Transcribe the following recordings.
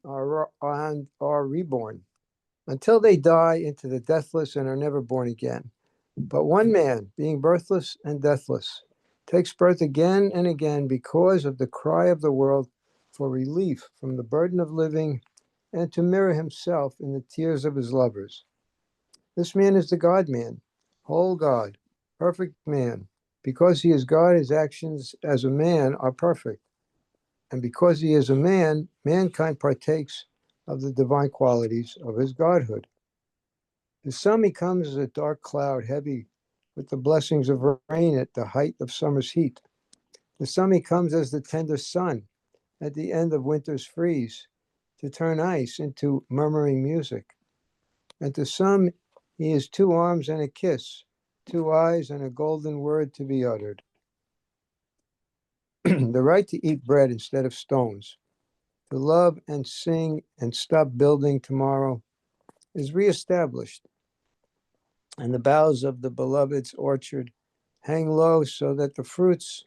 are reborn, until they die into the deathless and are never born again. But one man, being birthless and deathless, takes birth again and again because of the cry of the world for relief from the burden of living and to mirror himself in the tears of his lovers. This man is the God man, whole God, perfect man. Because he is God, his actions as a man are perfect. And because he is a man, mankind partakes of the divine qualities of his godhood. To some he comes as a dark cloud, heavy with the blessings of rain at the height of summer's heat. To some he comes as the tender sun at the end of winter's freeze, to turn ice into murmuring music. And to some he is two arms and a kiss, two eyes and a golden word to be uttered. The right to eat bread instead of stones, to love and sing and stop building tomorrow is reestablished, and the boughs of the beloved's orchard hang low so that the fruits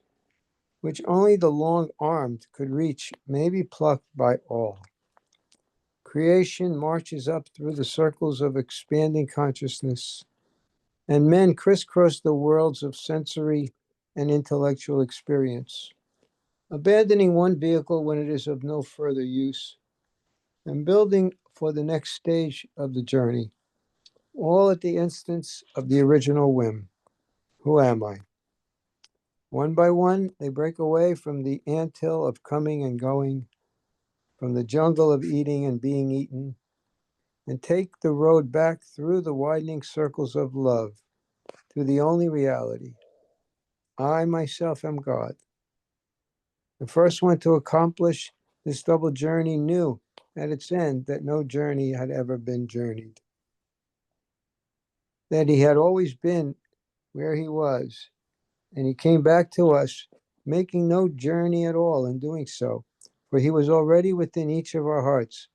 which only the long-armed could reach may be plucked by all. Creation marches up through the circles of expanding consciousness, and men crisscross the worlds of sensory and intellectual experience, abandoning one vehicle when it is of no further use, and building for the next stage of the journey, all at the instance of the original whim. Who am I? One by one, they break away from the anthill of coming and going, from the jungle of eating and being eaten, and take the road back through the widening circles of love to the only reality. I myself am God. The first one to accomplish this double journey knew at its end that no journey had ever been journeyed, that he had always been where he was, and he came back to us, making no journey at all in doing so, for he was already within each of our hearts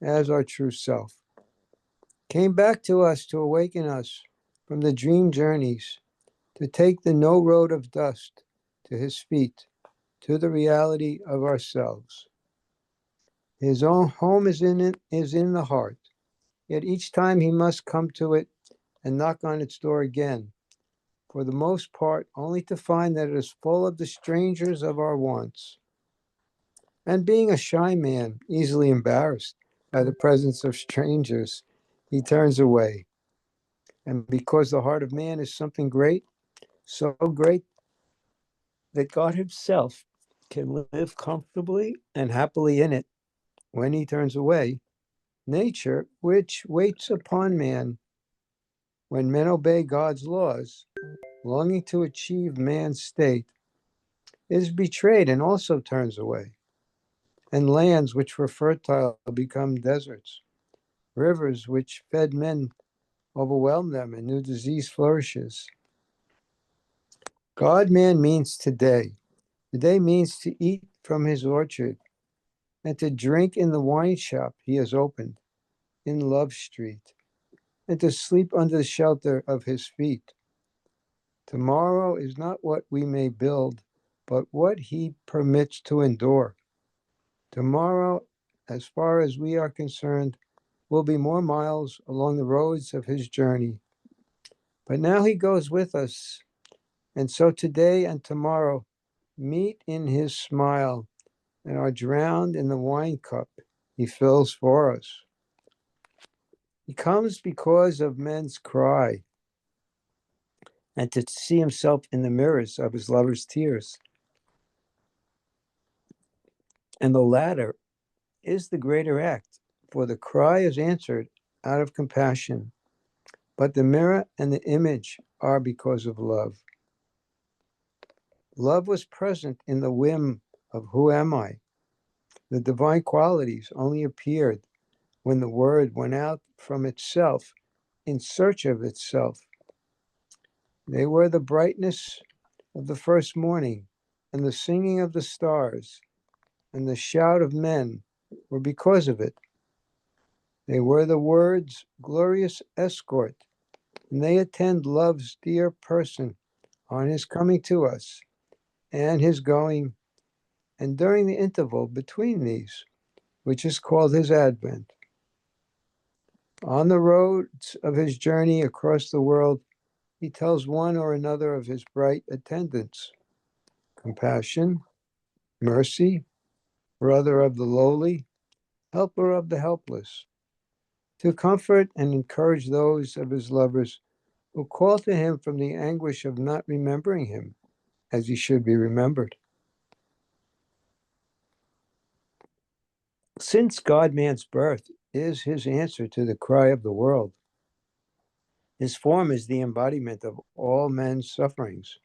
as our true self. Came back to us to awaken us from the dream journeys, to take the no road of dust to his feet, to the reality of ourselves. His own home is in the heart, yet each time he must come to it and knock on its door again, for the most part only to find that it is full of the strangers of our wants. And being a shy man, easily embarrassed by the presence of strangers, he turns away. And because the heart of man is something great, so great that God himself can live comfortably and happily in it when he turns away, nature, which waits upon man when men obey God's laws, longing to achieve man's state, is betrayed and also turns away. And lands which were fertile become deserts. Rivers which fed men overwhelm them, and new disease flourishes. God man means today. Today means to eat from his orchard and to drink in the wine shop he has opened in Love Street, and to sleep under the shelter of his feet. Tomorrow is not what we may build, but what he permits to endure. Tomorrow, as far as we are concerned, will be more miles along the roads of his journey. But now he goes with us, and so today and tomorrow meet in his smile and are drowned in the wine cup he fills for us. He comes because of men's cry and to see himself in the mirrors of his lover's tears. And the latter is the greater act, for the cry is answered out of compassion, but the mirror and the image are because of love. Love was present in the whim of who am I? The divine qualities only appeared when the word went out from itself in search of itself. They were the brightness of the first morning, and the singing of the stars, and the shout of men were because of it. They were the word's glorious escort, and they attend love's dear person on his coming to us and his going, and during the interval between these, which is called his advent. On the roads of his journey across the world, he tells one or another of his bright attendants: compassion, mercy, brother of the lowly, helper of the helpless, to comfort and encourage those of his lovers who call to him from the anguish of not remembering him as he should be remembered. Since God-man's birth is his answer to the cry of the world, his form is the embodiment of all men's sufferings,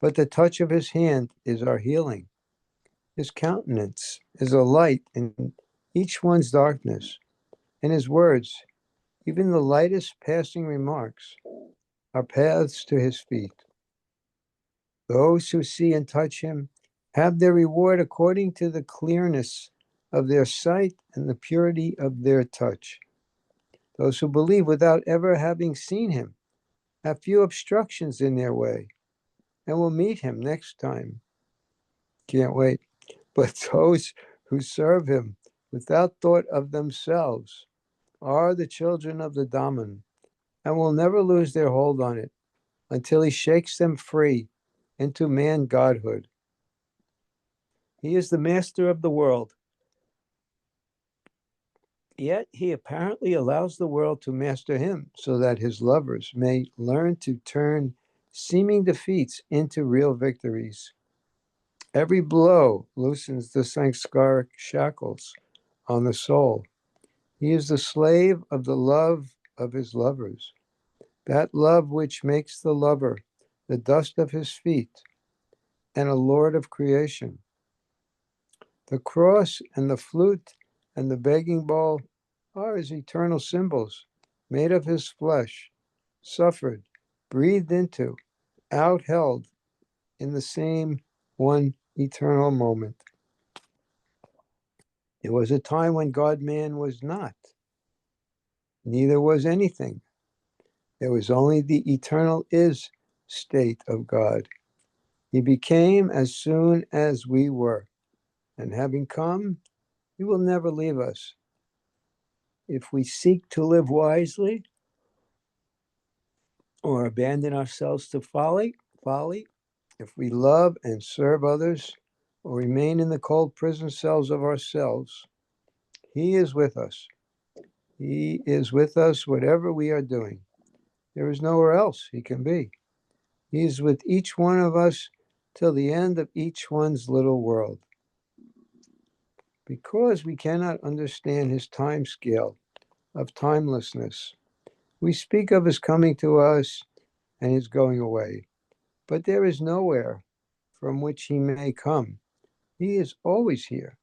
but the touch of his hand is our healing. His countenance is a light in each one's darkness, and his words, even the lightest passing remarks, are paths to his feet. Those who see and touch him have their reward according to the clearness of their sight and the purity of their touch. Those who believe without ever having seen him have few obstructions in their way and will meet him next time. Can't wait. But those who serve him without thought of themselves are the children of the Daman and will never lose their hold on it until he shakes them free into man godhood. He is the master of the world, yet he apparently allows the world to master him so that his lovers may learn to turn seeming defeats into real victories. Every blow loosens the sanskaric shackles on the soul. He is the slave of the love of his lovers, that love which makes the lover the dust of his feet and a lord of creation. The cross and the flute and the begging bowl are his eternal symbols, made of his flesh, suffered, breathed into, outheld in the same one eternal moment. There was a time when God-man was not, neither was anything. There was only the eternal is state of God. He became as soon as we were, and having come, he will never leave us. If we seek to live wisely or abandon ourselves to folly, if we love and serve others or remain in the cold prison cells of ourselves, he is with us. He is with us whatever we are doing. There is nowhere else he can be. He is with each one of us till the end of each one's little world. Because we cannot understand his time scale of timelessness, we speak of his coming to us and his going away. But there is nowhere from which he may come. He is always here,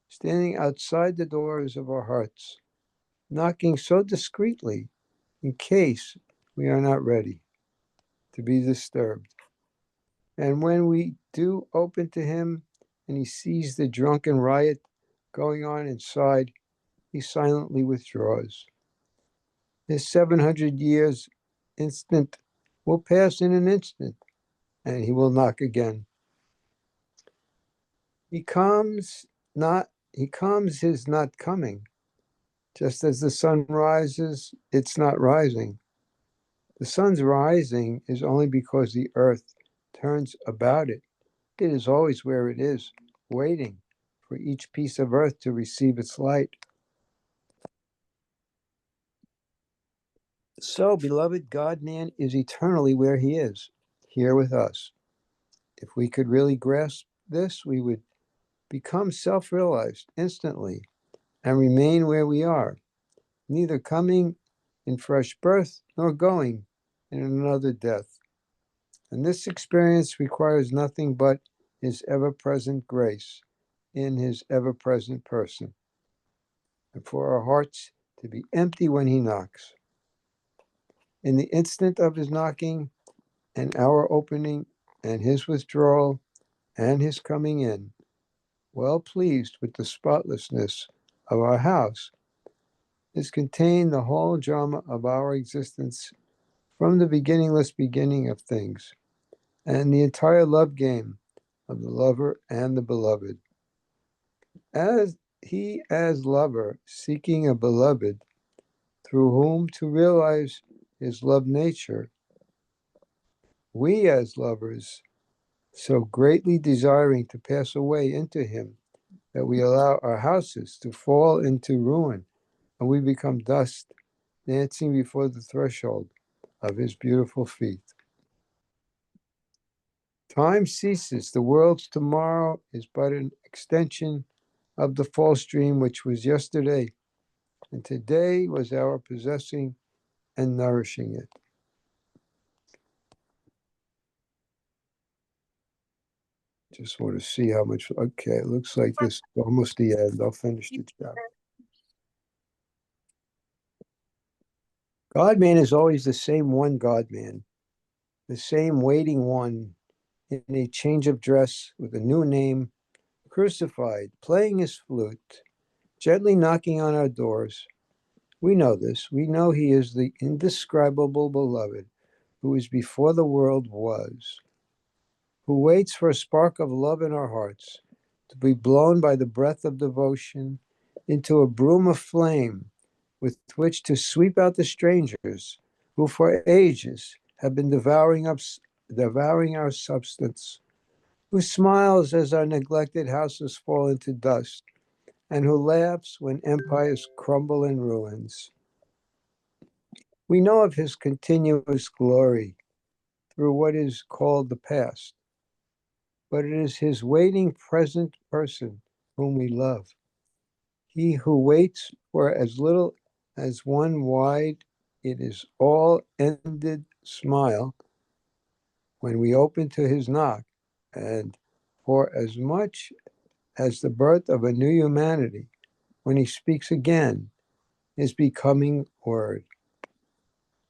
standing outside the doors of our hearts, knocking so discreetly in case we are not ready to be disturbed. And when we do open to him and he sees the drunken riot going on inside, he silently withdraws. His 700 years instant will pass in an instant, and he will knock again. He comes his not coming. Just as the sun rises, it's not rising. The sun's rising is only because the earth turns about it. It is always where it is, waiting for each piece of earth to receive its light. So, beloved, God-man is eternally where he is, here with us. If we could really grasp this, we would become self-realized instantly and remain where we are, neither coming in fresh birth nor going in another death. And this experience requires nothing but his ever-present grace in his ever-present person, and for our hearts to be empty when he knocks. In the instant of his knocking and our opening and his withdrawal and his coming in, well pleased with the spotlessness of our house, is contained the whole drama of our existence from the beginningless beginning of things, and the entire love game of the lover and the beloved. As he as lover seeking a beloved through whom to realize his love nature, we as lovers so greatly desiring to pass away into him that we allow our houses to fall into ruin and we become dust dancing before the threshold of his beautiful feet. Time ceases. The world's tomorrow is but an extension of the false dream which was yesterday, and today was our possessing and nourishing it. Just want to see how much. Okay, it looks like this is almost the end. I'll finish the chapter. God man is always the same one God man, the same waiting one in a change of dress with a new name, crucified, playing his flute, gently knocking on our doors. We know this. We know he is the indescribable beloved who is before the world was, who waits for a spark of love in our hearts to be blown by the breath of devotion into a broom of flame with which to sweep out the strangers who for ages have been devouring our substance, who smiles as our neglected houses fall into dust, and who laughs when empires crumble in ruins. We know of his continuous glory through what is called the past, but it is his waiting present person whom we love. He who waits for as little as one wide, it is all ended smile when we open to his knock, and for as much as the birth of a new humanity, when he speaks again, his becoming word.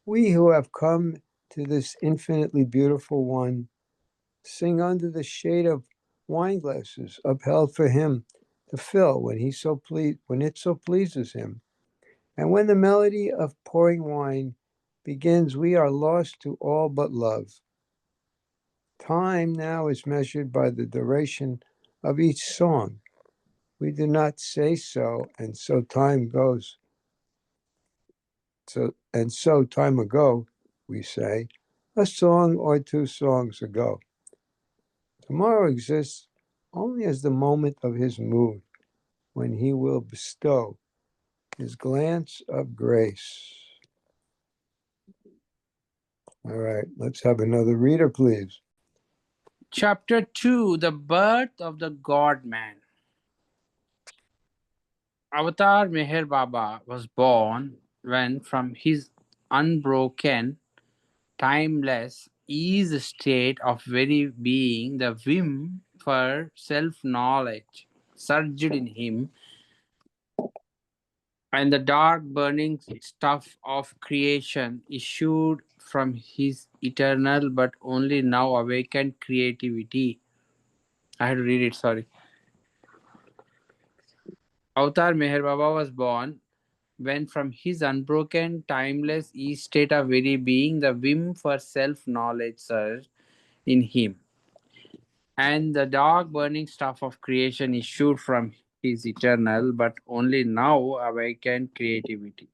We who have come to this infinitely beautiful one sing under the shade of wine glasses upheld for him to fill when when it so pleases him. And when the melody of pouring wine begins, we are lost to all but love. Time now is measured by the duration of each song. We do not say so, and so time goes. So time ago, we say, a song or two songs ago. Tomorrow exists only as the moment of his mood, when he will bestow his glance of grace. All right, let's have another reader, please. Chapter 2, The Birth of the God-Man. Avatar Meher Baba was born when from his unbroken, timeless, ease state of very being, the whim for self-knowledge surged in him, and the dark burning stuff of creation issued from his eternal but only now awakened creativity. I had to read it, sorry. Avatar Meher Baba was born when from his unbroken, timeless state of very being, the whim for self-knowledge surged in him, and the dark burning stuff of creation issued from his eternal but only now awakened creativity.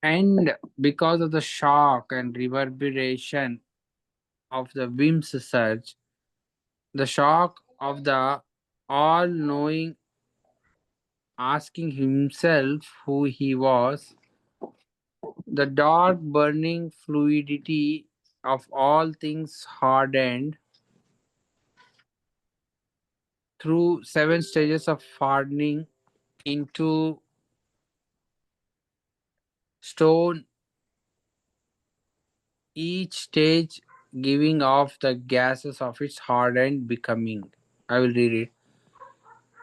And because of the shock and reverberation of the whim's surge, the shock of the all knowing asking himself who he was, the dark burning fluidity of all things hardened through seven stages of hardening into stone, each stage giving off the gases of its hardened becoming. I will read it.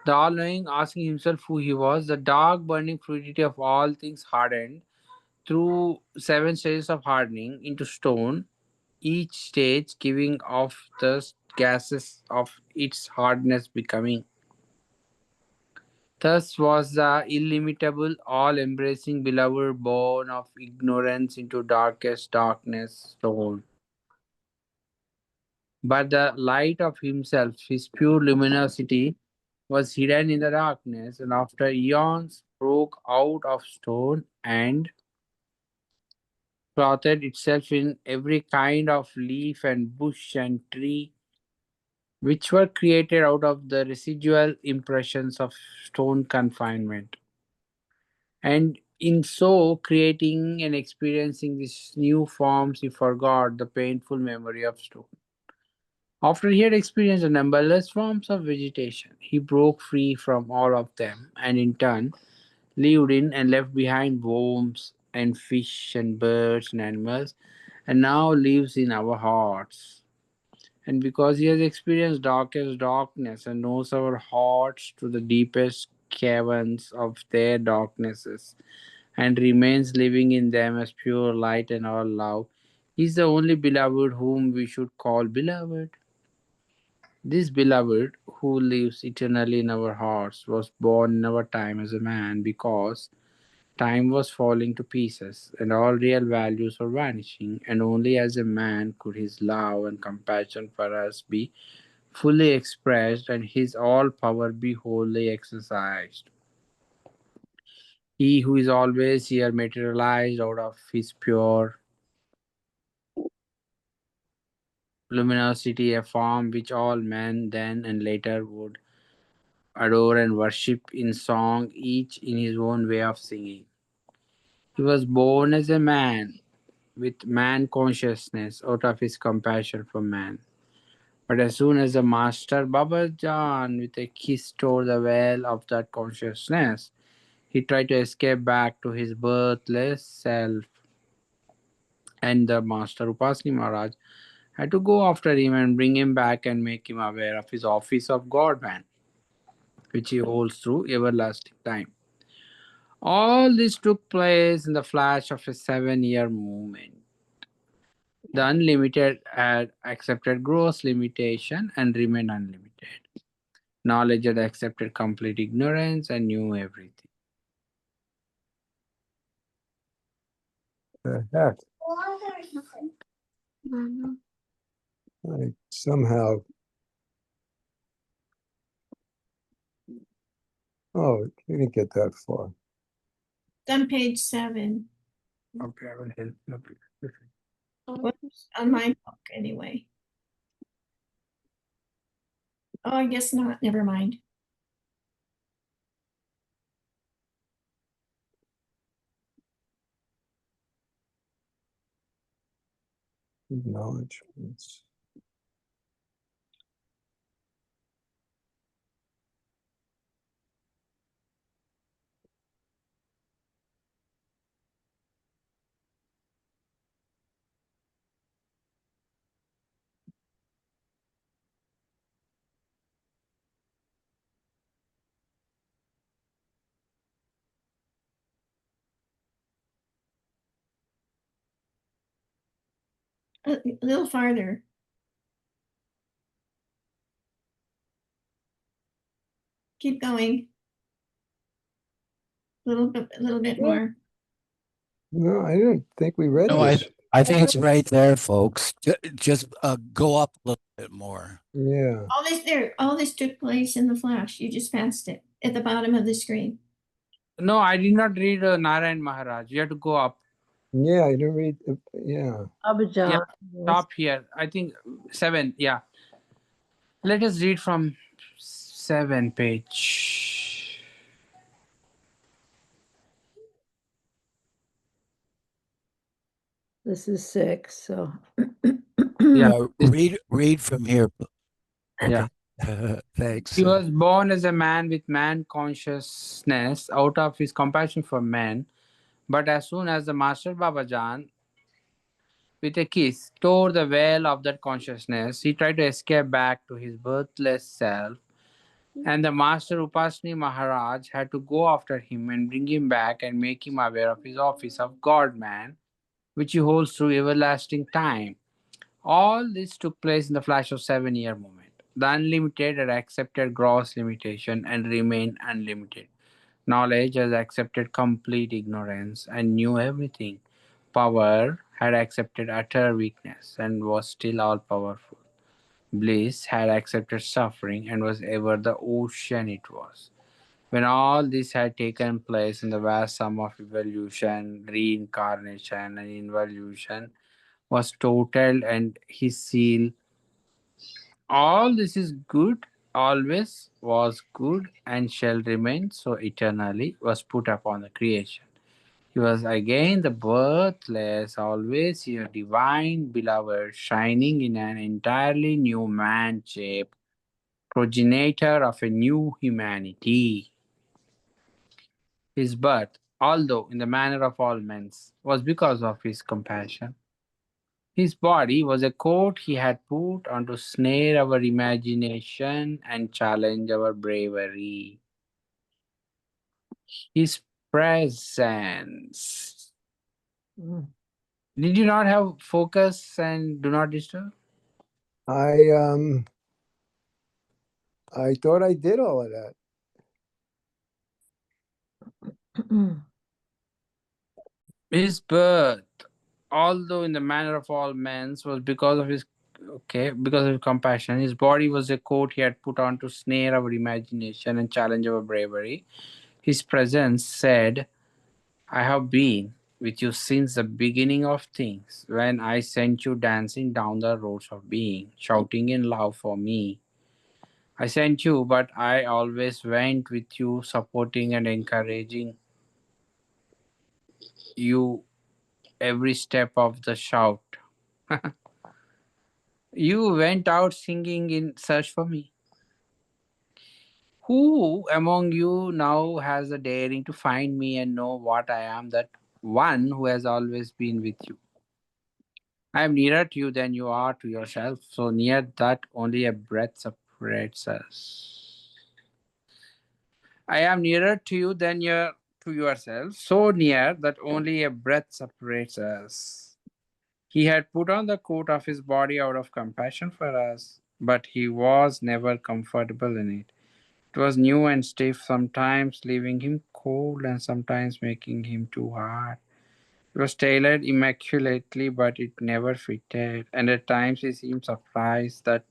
The all knowing asking himself who he was, the dark burning fluidity of all things hardened through seven stages of hardening into stone, each stage giving off the gases of its hardness becoming. Thus was the illimitable, all embracing beloved born of ignorance into darkest darkness stone. But the light of himself, his pure luminosity, was hidden in the darkness, and after eons broke out of stone and clothed itself in every kind of leaf and bush and tree, which were created out of the residual impressions of stone confinement. And in so creating and experiencing these new forms, he forgot the painful memory of stone. After he had experienced the numberless forms of vegetation, he broke free from all of them and in turn lived in and left behind worms and fish and birds and animals, and now lives in our hearts. And because he has experienced darkest darkness and knows our hearts to the deepest caverns of their darknesses, and remains living in them as pure light and all love, he is the only beloved whom we should call beloved. This beloved, who lives eternally in our hearts, was born in our time as a man because time was falling to pieces and all real values were vanishing, and only as a man could his love and compassion for us be fully expressed and his all power be wholly exercised. He who is always here materialized out of his pure luminosity, a form which all men then and later would adore and worship in song, each in his own way of singing. He was born as a man with man consciousness out of his compassion for man. But as soon as the master Babajan with a kiss tore the veil of that consciousness, he tried to escape back to his birthless self, and the master Upasni Maharaj had to go after him and bring him back and make him aware of his office of God man, which he holds through everlasting time. All this took place in the flash of a 7 year movement. The unlimited had accepted gross limitation and remained unlimited. Knowledge had accepted complete ignorance and knew everything. The heck? I somehow. Oh, you didn't get that far. It's on page 7. Okay, I will help you. Whoops, on my book, anyway. Oh, I guess not. Never mind. Acknowledgements. A little farther. Keep going. A little bit more. No, I didn't think we read No, this. I think it's right there, folks. Just go up a little bit more. Yeah. All this took place in the flash. You just passed it at the bottom of the screen. No, I did not read Narayan Maharaj. You have to go up. Yeah, I didn't read. Yeah. Babajan. Yeah, Yes. stop here. I think 7. Yeah. Let us read from 7 page. This is 6. So Yeah. Read from here. Yeah. Okay. Thanks. He was born as a man with man consciousness out of his compassion for men, but as soon as the Master Babajan, with a kiss, tore the veil of that consciousness, he tried to escape back to his birthless self, and the Master Upasni Maharaj had to go after him and bring him back and make him aware of his office of God man, which he holds through everlasting time. All this took place in the flash of 7 year moment. The unlimited had accepted gross limitation and remained unlimited. Knowledge has accepted complete ignorance and knew everything. Power had accepted utter weakness and was still all powerful. bliss, had accepted suffering, and was ever the ocean it was. When all this had taken place in the vast sum of evolution, reincarnation, and involution was total, and his seal, all this is good, always was good, and shall remain so eternally, was put upon the creation. He was again the birthless, always your divine beloved, shining in an entirely new man shape, progenitor of a new humanity. His birth, although in the manner of all men's, was because of his compassion. His body was a coat he had put on to snare our imagination and challenge our bravery. His presence. Mm. Did you not have focus and do not disturb? I I thought I did all of that. His birth, although in the manner of all men's, was because of his because of his compassion. His body was a coat he had put on to snare our imagination and challenge our bravery. His presence said, I have been with you since the beginning of things, when I sent you dancing down the roads of being, shouting in love for me. I sent you, but I always went with you, supporting and encouraging you every step of the shout. You went out singing in search for me. Who among you now has the daring to find me and know what I am, that one who has always been with you? I am nearer to you than you are to yourself, so near that only a breath separates us. I am nearer to you than you to yourself, so near that only a breath separates us. He had put on the coat of his body out of compassion for us, but he was never comfortable in it. It was new and stiff, sometimes leaving him cold and sometimes making him too hard. It was tailored immaculately, but it never fitted, and at times he seemed surprised that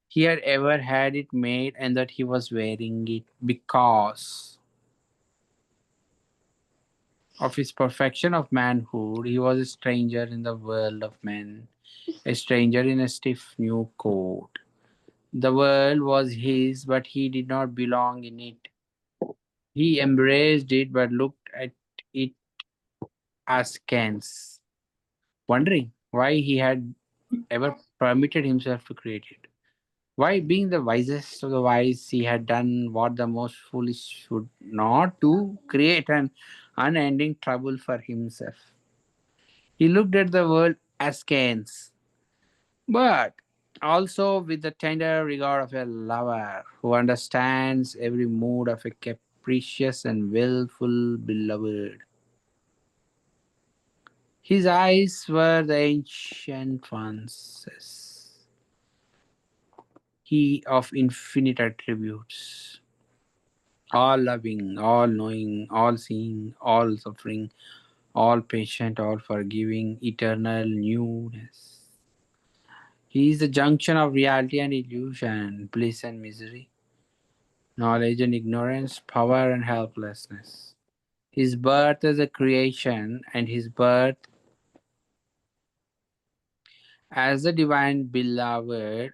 he had ever had it made and that he was wearing it because of his perfection of manhood. He was a stranger in the world of men, a stranger in a stiff new coat. The world was his, but he did not belong in it. He embraced it but looked at it askance, wondering why he had ever permitted himself to create it. Why, being the wisest of the wise, he had done what the most foolish should not do, create an unending trouble for himself. He looked at the world askance, but also with the tender regard of a lover who understands every mood of a capricious and willful beloved. His eyes were the ancient ones, he of infinite attributes, all loving, all knowing, all seeing, all suffering, all patient, all forgiving, eternal newness. He is the junction of reality and illusion, bliss and misery, knowledge and ignorance, power and helplessness. His birth is a creation, and his birth as the divine beloved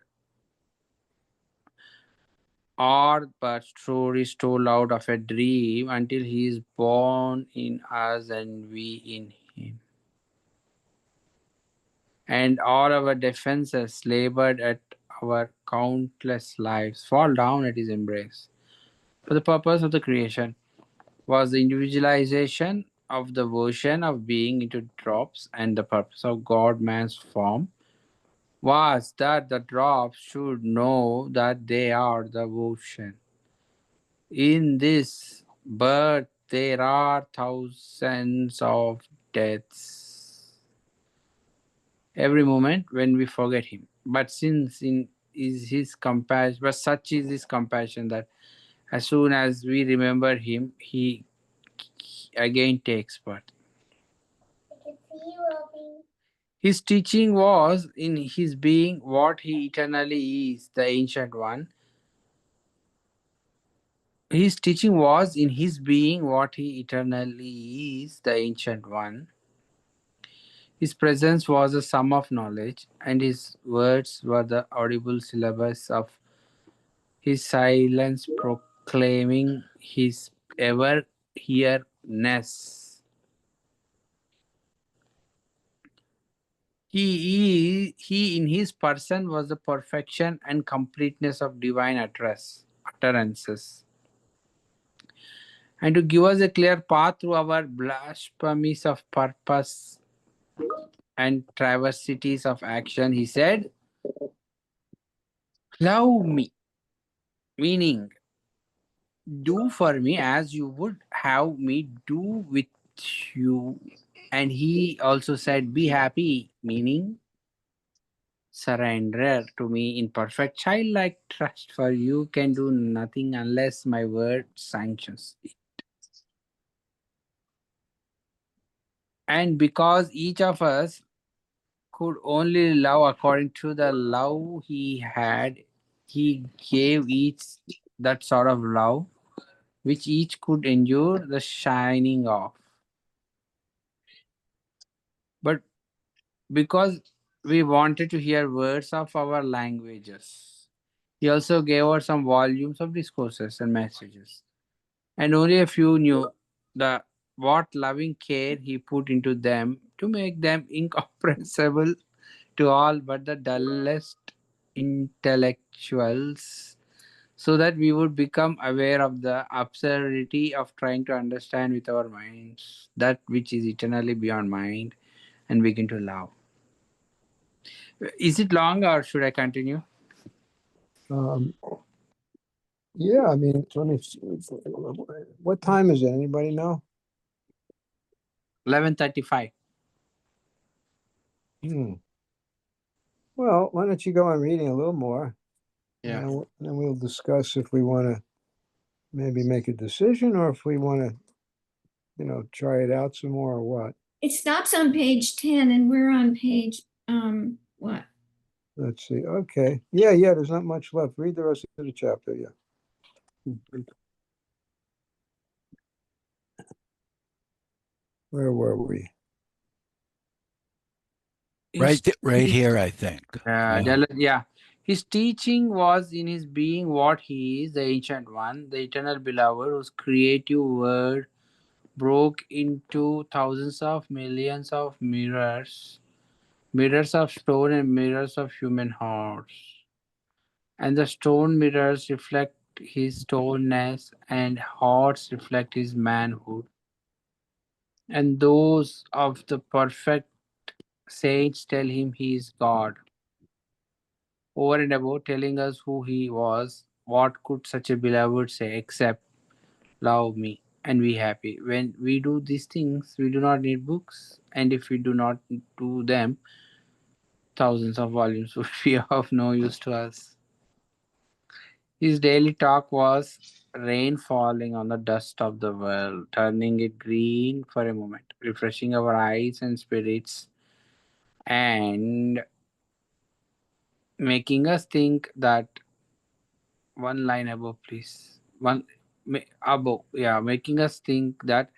are but stories told out of a dream until he is born in us and we in him. And all our defenses labored at our countless lives fall down at his embrace. For the purpose of the creation was the individualization of the version of being into drops, and the purpose of God man's form was that the drops should know that they are the ocean. In this birth, there are thousands of deaths every moment when we forget him. But since in is his compassion, but such is his compassion that as soon as we remember him, he again takes birth. His teaching was in his being what he eternally is, the ancient one. His teaching was in his being what he eternally is, the ancient one. His presence was a sum of knowledge, and his words were the audible syllables of his silence proclaiming his ever here-ness. He in his person was the perfection and completeness of divine utterances. And to give us a clear path through our blasphemies of purpose and travesties of action, he said, love me, meaning do for me as you would have me do with you. And he also said, be happy, meaning surrender to me in perfect childlike trust, for you can do nothing unless my word sanctions it. And because each of us could only love according to the love he had, he gave each that sort of love which each could endure the shining of. But because we wanted to hear words of our languages, he also gave us some volumes of discourses and messages, and only a few knew the what loving care he put into them to make them incomprehensible to all but the dullest intellectuals, so that we would become aware of the absurdity of trying to understand with our minds that which is eternally beyond mind and begin to love. Is it long or should I continue? Um, yeah, I mean, let me see. What time is it? Anybody know? 11:35. Hmm. Well, why don't you go on reading a little more, and Yeah. then we'll discuss if we want to maybe make a decision or if we want to, try it out some more or what. It stops on page 10 and we're on page, what? Let's see. Okay. Yeah, there's not much left. Read the rest of the chapter. Yeah. Where were we? His, Right here, I think. Yeah. yeah. His teaching was in his being what he is, the ancient one, the eternal beloved, whose creative word broke into thousands of millions of mirrors, mirrors of stone and mirrors of human hearts. And the stone mirrors reflect his stoneness, and hearts reflect his manhood. And those of the perfect saints tell him he is God. Over and above telling us who he was, what could such a beloved say except love me and be happy? When we do these things, we do not need books, and if we do not do them, thousands of volumes would be of no use to us. His daily talk was rain falling on the dust of the world, turning it green for a moment, refreshing our eyes and spirits, and making us think that one line above, please. Above, yeah, making us think that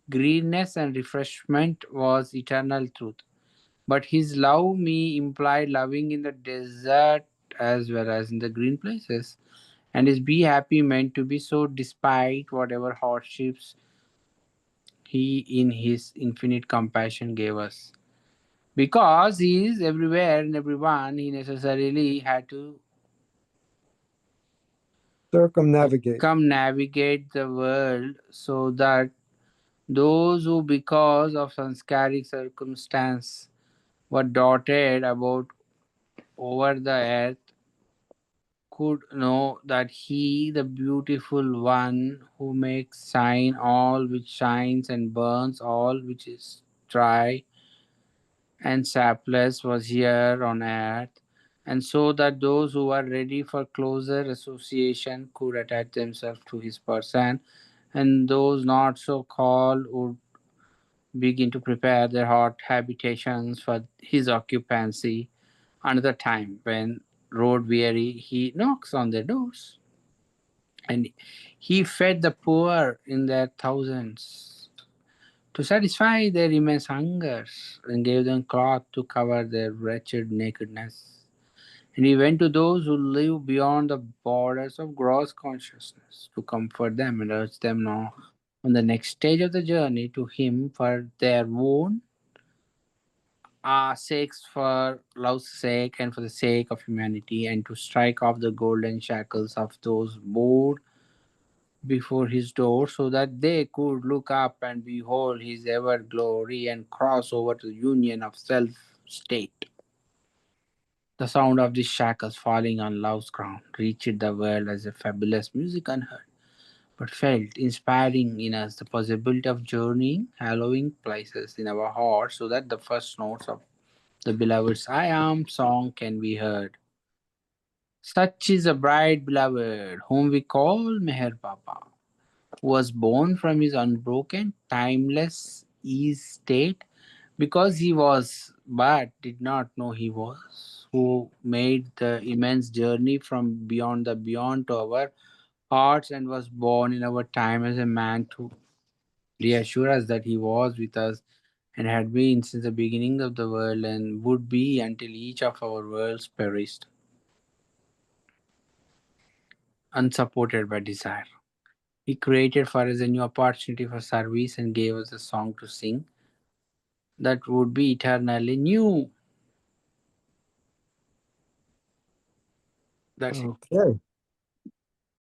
greenness and refreshment was eternal truth. But his love me implied loving in the desert as well as in the green places. And his be happy meant to be so despite whatever hardships he in his infinite compassion gave us. Because he is everywhere and everyone, he necessarily had to Circumnavigate. come navigate the world so that those who, because of sanskaric circumstance, were dotted about over the earth could know that he, the beautiful one who makes shine all which shines and burns all which is dry and sapless, was here on earth, and so that those who are ready for closer association could attach themselves to his person, and those not so called would begin to prepare their hot habitations for his occupancy. Another time, when road weary, he knocks on their doors, and he fed the poor in their thousands to satisfy their immense hungers, and gave them cloth to cover their wretched nakedness. And he went to those who live beyond the borders of gross consciousness to comfort them and urge them now on the next stage of the journey to him for their own sakes, for love's sake, and for the sake of humanity, and to strike off the golden shackles of those bound before his door, so that they could look up and behold his ever glory and cross over to the union of self state. The sound of these shackles falling on love's ground reached the world as a fabulous music unheard, but felt inspiring in us the possibility of journeying, hallowing places in our hearts, so that the first notes of the beloved's I am song can be heard. Such is the bride beloved, whom we call Meher Baba, who was born from his unbroken, timeless ease state, because he was, but did not know he was, who made the immense journey from beyond the beyond to our hearts, and was born in our time as a man to reassure us that he was with us and had been since the beginning of the world and would be until each of our worlds perished, unsupported by desire. He created for us a new opportunity for service and gave us a song to sing that would be eternally new. That's it. Okay.